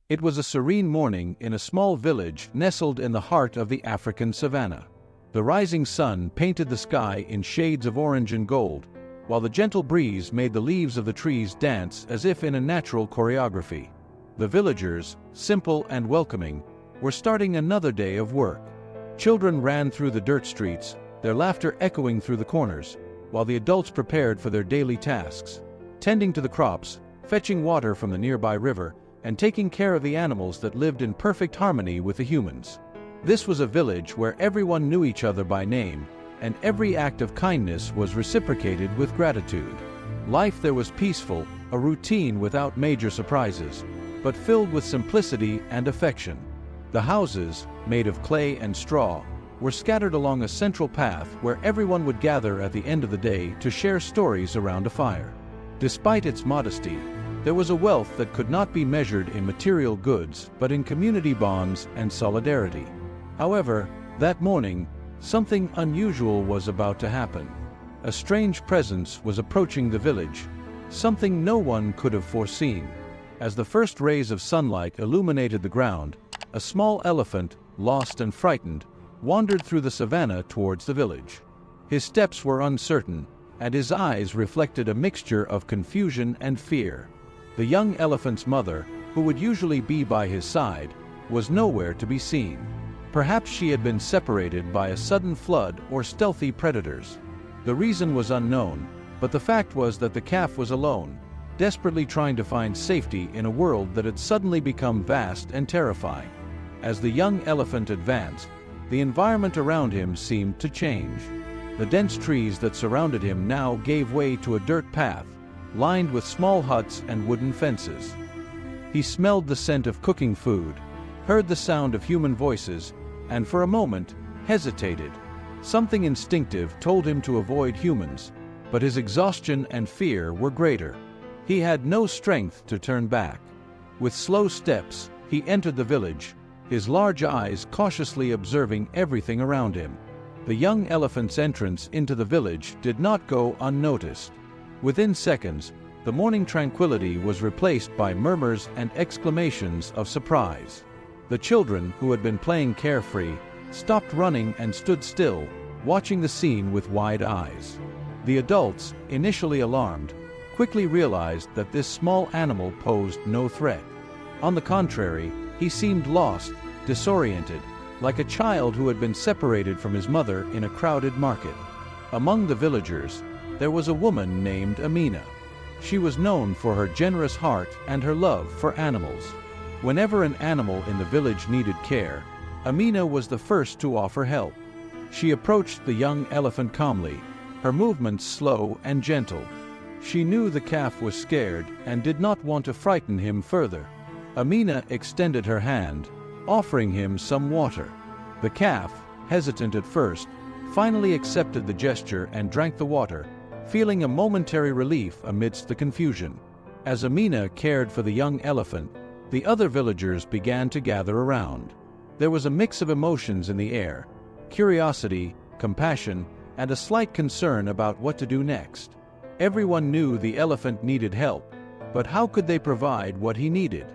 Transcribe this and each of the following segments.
It was a serene morning in a small village nestled in the heart of the African savanna. The rising sun painted the sky in shades of orange and gold, while the gentle breeze made the leaves of the trees dance as if in a natural choreography. The villagers, simple and welcoming, were starting another day of work. Children ran through the dirt streets, their laughter echoing through the corners, while the adults prepared for their daily tasks, tending to the crops, fetching water from the nearby river, and taking care of the animals that lived in perfect harmony with the humans. This was a village where everyone knew each other by name, and every act of kindness was reciprocated with gratitude. Life there was peaceful, a routine without major surprises, but filled with simplicity and affection. The houses, made of clay and straw, were scattered along a central path where everyone would gather at the end of the day to share stories around a fire. Despite its modesty, there was a wealth that could not be measured in material goods but in community bonds and solidarity. However, that morning, something unusual was about to happen. A strange presence was approaching the village, something no one could have foreseen. As the first rays of sunlight illuminated the ground, a small elephant, lost and frightened, wandered through the savanna towards the village. His steps were uncertain, and his eyes reflected a mixture of confusion and fear. The young elephant's mother, who would usually be by his side, was nowhere to be seen. Perhaps she had been separated by a sudden flood or stealthy predators. The reason was unknown, but the fact was that the calf was alone, desperately trying to find safety in a world that had suddenly become vast and terrifying. As the young elephant advanced, the environment around him seemed to change. The dense trees that surrounded him now gave way to a dirt path, lined with small huts and wooden fences. He smelled the scent of cooking food, heard the sound of human voices, and for a moment, hesitated. Something instinctive told him to avoid humans, but his exhaustion and fear were greater. He had no strength to turn back. With slow steps, he entered the village, his large eyes cautiously observing everything around him. The young elephant's entrance into the village did not go unnoticed. Within seconds, the morning tranquility was replaced by murmurs and exclamations of surprise. The children, who had been playing carefree, stopped running and stood still, watching the scene with wide eyes. The adults, initially alarmed, quickly realized that this small animal posed no threat. On the contrary, he seemed lost, disoriented, like a child who had been separated from his mother in a crowded market. Among the villagers, there was a woman named Amina. She was known for her generous heart and her love for animals. Whenever an animal in the village needed care, Amina was the first to offer help. She approached the young elephant calmly, her movements slow and gentle. She knew the calf was scared and did not want to frighten him further. Amina extended her hand, offering him some water. The calf, hesitant at first, finally accepted the gesture and drank the water, feeling a momentary relief amidst the confusion. As Amina cared for the young elephant, the other villagers began to gather around. There was a mix of emotions in the air: curiosity, compassion, and a slight concern about what to do next. Everyone knew the elephant needed help, but how could they provide what he needed?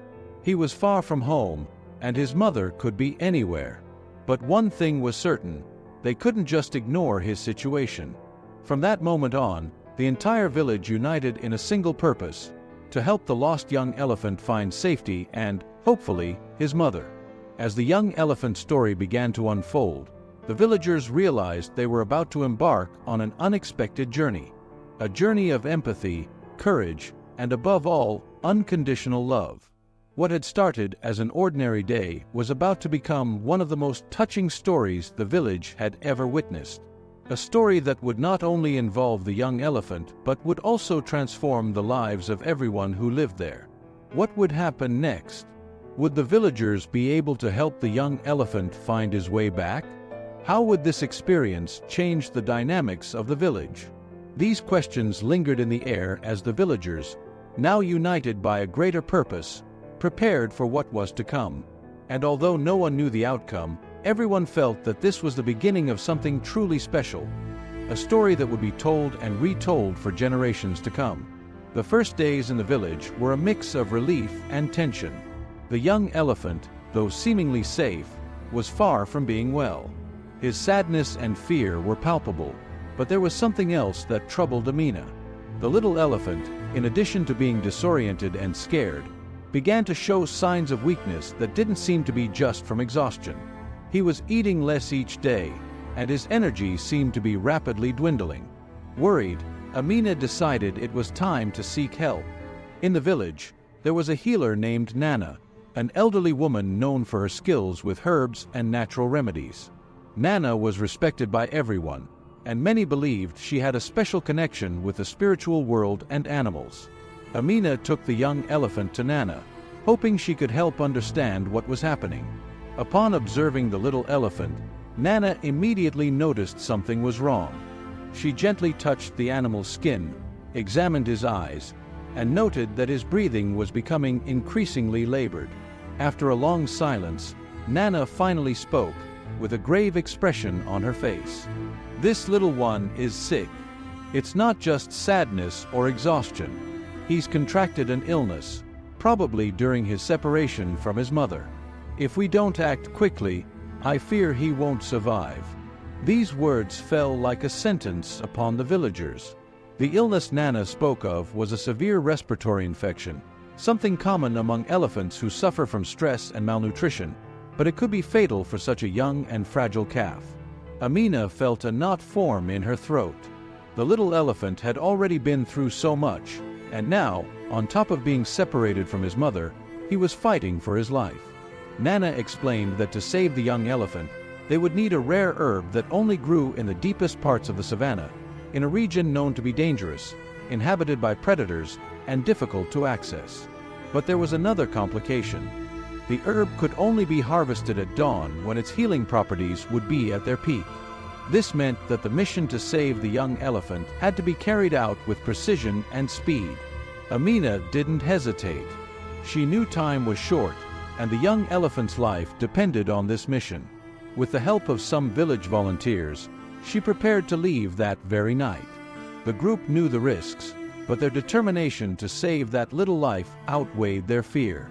He was far from home, and his mother could be anywhere. But one thing was certain: they couldn't just ignore his situation. From that moment on, the entire village united in a single purpose: to help the lost young elephant find safety and, hopefully, his mother. As the young elephant story began to unfold, the villagers realized they were about to embark on an unexpected journey. A journey of empathy, courage, and above all, unconditional love. What had started as an ordinary day was about to become one of the most touching stories the village had ever witnessed. A story that would not only involve the young elephant but would also transform the lives of everyone who lived there. What would happen next? Would the villagers be able to help the young elephant find his way back? How would this experience change the dynamics of the village? These questions lingered in the air as the villagers, now united by a greater purpose, prepared for what was to come. And although no one knew the outcome, everyone felt that this was the beginning of something truly special, a story that would be told and retold for generations to come. The first days in the village were a mix of relief and tension. The young elephant, though seemingly safe, was far from being well. His sadness and fear were palpable, but there was something else that troubled Amina. The little elephant, in addition to being disoriented and scared, began to show signs of weakness that didn't seem to be just from exhaustion. He was eating less each day, and his energy seemed to be rapidly dwindling. Worried, Amina decided it was time to seek help. In the village, there was a healer named Nana, an elderly woman known for her skills with herbs and natural remedies. Nana was respected by everyone, and many believed she had a special connection with the spiritual world and animals. Amina took the young elephant to Nana, hoping she could help understand what was happening. Upon observing the little elephant, Nana immediately noticed something was wrong. She gently touched the animal's skin, examined his eyes, and noted that his breathing was becoming increasingly labored. After a long silence, Nana finally spoke, with a grave expression on her face. "This little one is sick. It's not just sadness or exhaustion. He's contracted an illness, probably during his separation from his mother. If we don't act quickly, I fear he won't survive." These words fell like a sentence upon the villagers. The illness Nana spoke of was a severe respiratory infection, something common among elephants who suffer from stress and malnutrition, but it could be fatal for such a young and fragile calf. Amina felt a knot form in her throat. The little elephant had already been through so much, and now, on top of being separated from his mother, he was fighting for his life. Nana explained that to save the young elephant, they would need a rare herb that only grew in the deepest parts of the savannah, in a region known to be dangerous, inhabited by predators, and difficult to access. But there was another complication. The herb could only be harvested at dawn when its healing properties would be at their peak. This meant that the mission to save the young elephant had to be carried out with precision and speed. Amina didn't hesitate. She knew time was short, and the young elephant's life depended on this mission. With the help of some village volunteers, she prepared to leave that very night. The group knew the risks, but their determination to save that little life outweighed their fear.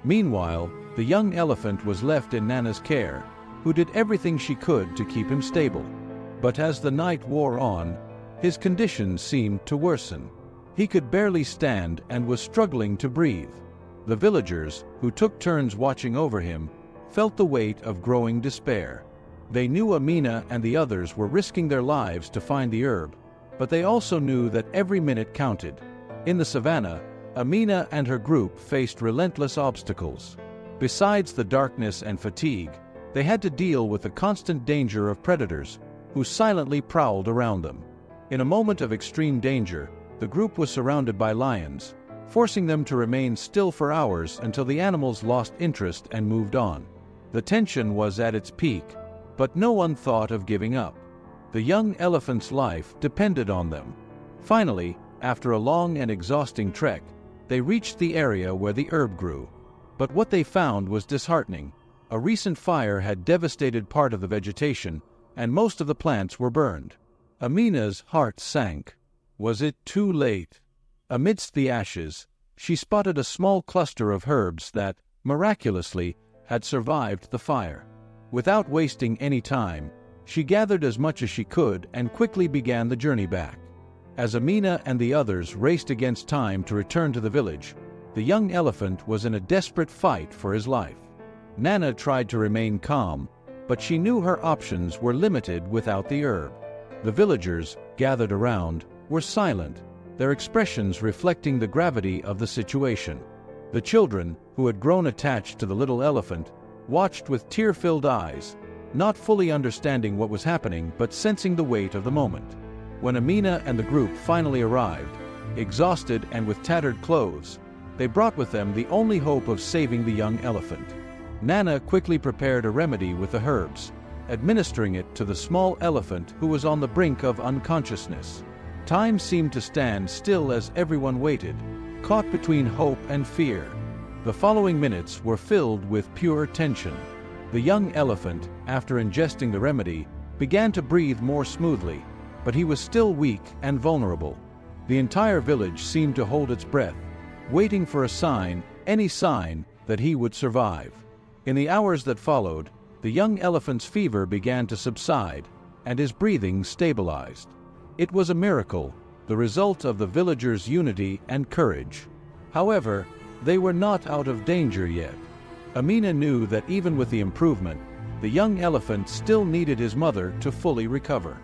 Meanwhile, the young elephant was left in Nana's care, who did everything she could to keep him stable. But as the night wore on, his condition seemed to worsen. He could barely stand and was struggling to breathe. The villagers, who took turns watching over him, felt the weight of growing despair. They knew Amina and the others were risking their lives to find the herb, but they also knew that every minute counted. In the savannah, Amina and her group faced relentless obstacles. Besides the darkness and fatigue, they had to deal with the constant danger of predators, who silently prowled around them. In a moment of extreme danger, the group was surrounded by lions, forcing them to remain still for hours until the animals lost interest and moved on. The tension was at its peak, but no one thought of giving up. The young elephant's life depended on them. Finally, after a long and exhausting trek, they reached the area where the herb grew. But what they found was disheartening. A recent fire had devastated part of the vegetation, and most of the plants were burned. Amina's heart sank. Was it too late? Amidst the ashes, she spotted a small cluster of herbs that, miraculously, had survived the fire. Without wasting any time, she gathered as much as she could and quickly began the journey back. As Amina and the others raced against time to return to the village, the young elephant was in a desperate fight for his life. Nana tried to remain calm, but she knew her options were limited without the herb. The villagers, gathered around, were silent, their expressions reflecting the gravity of the situation. The children, who had grown attached to the little elephant, watched with tear-filled eyes, not fully understanding what was happening but sensing the weight of the moment. When Amina and the group finally arrived, exhausted and with tattered clothes, they brought with them the only hope of saving the young elephant. Nana quickly prepared a remedy with the herbs, administering it to the small elephant who was on the brink of unconsciousness. Time seemed to stand still as everyone waited, caught between hope and fear. The following minutes were filled with pure tension. The young elephant, after ingesting the remedy, began to breathe more smoothly, but he was still weak and vulnerable. The entire village seemed to hold its breath, waiting for a sign, any sign, that he would survive. In the hours that followed, the young elephant's fever began to subside, and his breathing stabilized. It was a miracle, the result of the villagers' unity and courage. However, they were not out of danger yet. Amina knew that even with the improvement, the young elephant still needed his mother to fully recover.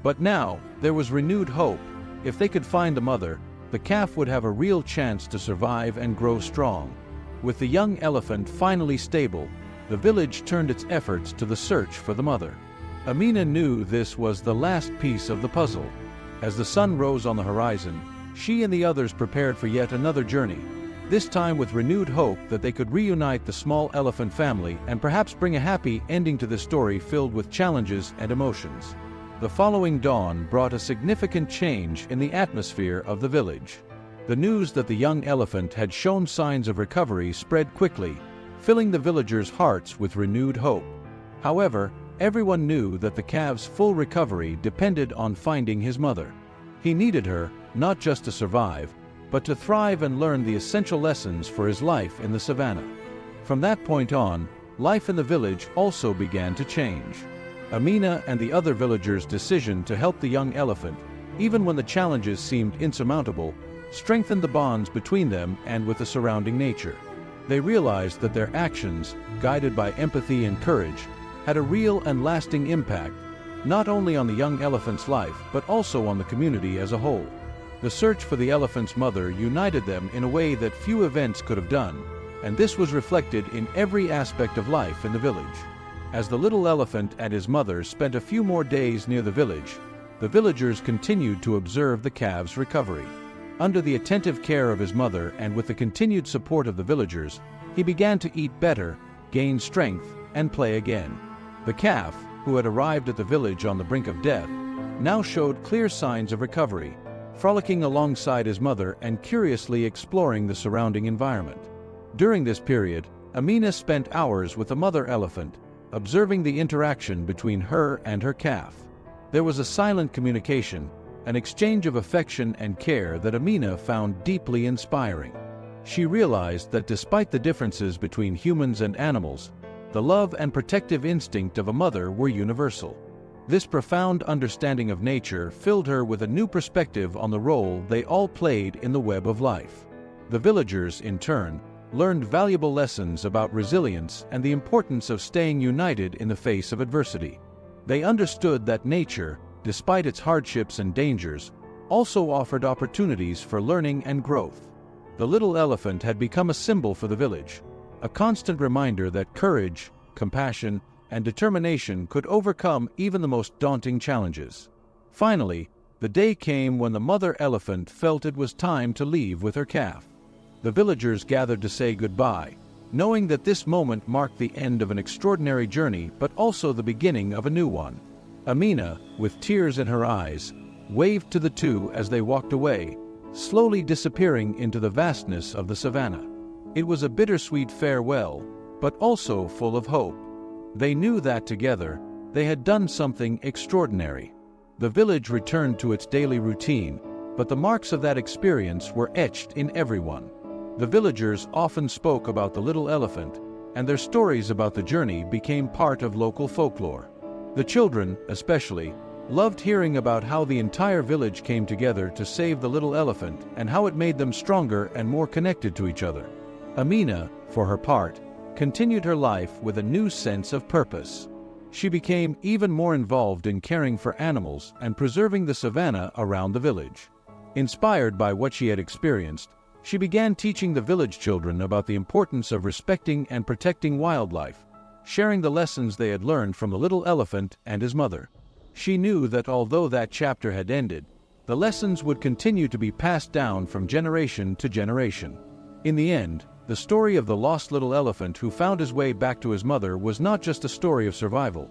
But now, there was renewed hope. If they could find the mother, the calf would have a real chance to survive and grow strong. With the young elephant finally stable, the village turned its efforts to the search for the mother. Amina knew this was the last piece of the puzzle. As the sun rose on the horizon, she and the others prepared for yet another journey, this time with renewed hope that they could reunite the small elephant family and perhaps bring a happy ending to this story filled with challenges and emotions. The following dawn brought a significant change in the atmosphere of the village. The news that the young elephant had shown signs of recovery spread quickly, filling the villagers' hearts with renewed hope. However, everyone knew that the calf's full recovery depended on finding his mother. He needed her, not just to survive, but to thrive and learn the essential lessons for his life in the savannah. From that point on, life in the village also began to change. Amina and the other villagers' decision to help the young elephant, even when the challenges seemed insurmountable, strengthened the bonds between them and with the surrounding nature. They realized that their actions, guided by empathy and courage, had a real and lasting impact, not only on the young elephant's life but also on the community as a whole. The search for the elephant's mother united them in a way that few events could have done, and this was reflected in every aspect of life in the village. As the little elephant and his mother spent a few more days near the village, the villagers continued to observe the calf's recovery. Under the attentive care of his mother and with the continued support of the villagers, he began to eat better, gain strength, and play again. The calf, who had arrived at the village on the brink of death, now showed clear signs of recovery, frolicking alongside his mother and curiously exploring the surrounding environment. During this period, Amina spent hours with the mother elephant, observing the interaction between her and her calf. There was a silent communication, an exchange of affection and care that Amina found deeply inspiring. She realized that despite the differences between humans and animals, the love and protective instinct of a mother were universal. This profound understanding of nature filled her with a new perspective on the role they all played in the web of life. The villagers, in turn, learned valuable lessons about resilience and the importance of staying united in the face of adversity. They understood that nature, despite its hardships and dangers, also offered opportunities for learning and growth. The little elephant had become a symbol for the village, a constant reminder that courage, compassion, and determination could overcome even the most daunting challenges. Finally, the day came when the mother elephant felt it was time to leave with her calf. The villagers gathered to say goodbye, knowing that this moment marked the end of an extraordinary journey but also the beginning of a new one. Amina, with tears in her eyes, waved to the two as they walked away, slowly disappearing into the vastness of the savannah. It was a bittersweet farewell, but also full of hope. They knew that together, they had done something extraordinary. The village returned to its daily routine, but the marks of that experience were etched in everyone. The villagers often spoke about the little elephant, and their stories about the journey became part of local folklore. The children, especially, loved hearing about how the entire village came together to save the little elephant and how it made them stronger and more connected to each other. Amina, for her part, continued her life with a new sense of purpose. She became even more involved in caring for animals and preserving the savannah around the village. Inspired by what she had experienced, she began teaching the village children about the importance of respecting and protecting wildlife, sharing the lessons they had learned from the little elephant and his mother. She knew that although that chapter had ended, the lessons would continue to be passed down from generation to generation. In the end, the story of the lost little elephant who found his way back to his mother was not just a story of survival.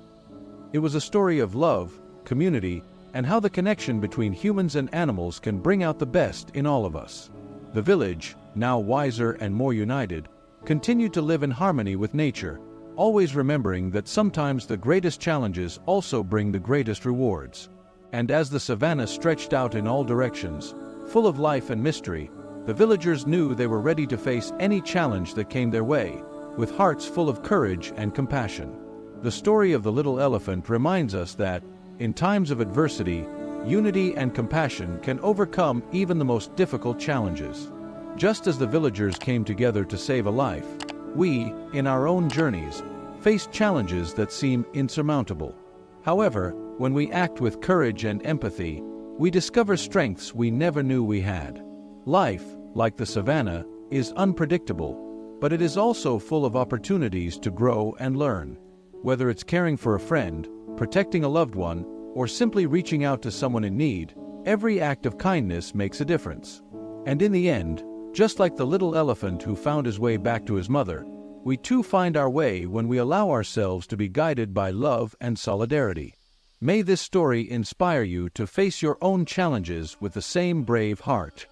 It was a story of love, community, and how the connection between humans and animals can bring out the best in all of us. The village, now wiser and more united, continued to live in harmony with nature, always remembering that sometimes the greatest challenges also bring the greatest rewards. And as the savannah stretched out in all directions, full of life and mystery, The villagers knew they were ready to face any challenge that came their way, with hearts full of courage and compassion. The story of the little elephant reminds us that, in times of adversity, unity and compassion can overcome even the most difficult challenges. Just as the villagers came together to save a life, we, in our own journeys, face challenges that seem insurmountable. However, when we act with courage and empathy, we discover strengths we never knew we had. Life, like the savannah, is unpredictable, but it is also full of opportunities to grow and learn. Whether it's caring for a friend, protecting a loved one, or simply reaching out to someone in need, every act of kindness makes a difference. And in the end, just like the little elephant who found his way back to his mother, we too find our way when we allow ourselves to be guided by love and solidarity. May this story inspire you to face your own challenges with the same brave heart.